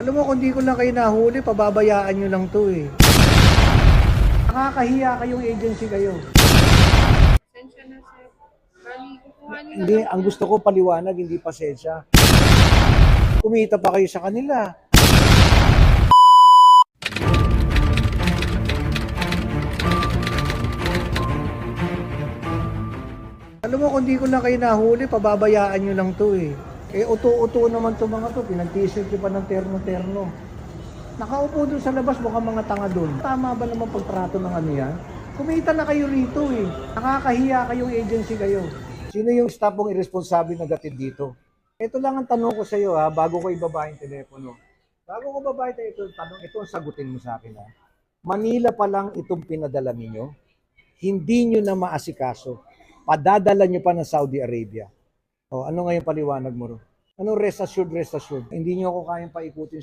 Alam mo, kung di ko lang kayo nahuli, pababayaan nyo lang to eh. Nakakahiya kayong agency kayo. Pasensya na, sir. Bali, kukuhanin na Hindi, lang ang po. gusto ko paliwanag, hindi pasensya. Kumita pa kayo sa kanila. Alam mo, kung di ko lang kayo nahuli, pababayaan nyo lang to eh. Eh, uto-uto naman to mga to. Pinag-t-shirt nyo pa ng terno-terno. Nakaupo dun sa labas, mukhang mga tanga dun. Tama ba naman pagtrato ng ano yan? Kumita na kayo rito eh. Nakakahiya kayong agency kayo. Sino yung staff mong irresponsible na gatid dito? Ito lang ang tanong ko sa iyo ha, bago ko ibaba yung telepono. Bago ko baba ito tanong, ito ang sagutin mo sa akin ha. Manila pa lang itong pinadala ninyo, hindi nyo na maasikaso. Padadala nyo pa ng Saudi Arabia. O, ano ngayon paliwanag mo ro? Anong rest assured, rest assured? Hindi nyo ako kayang paikutin sa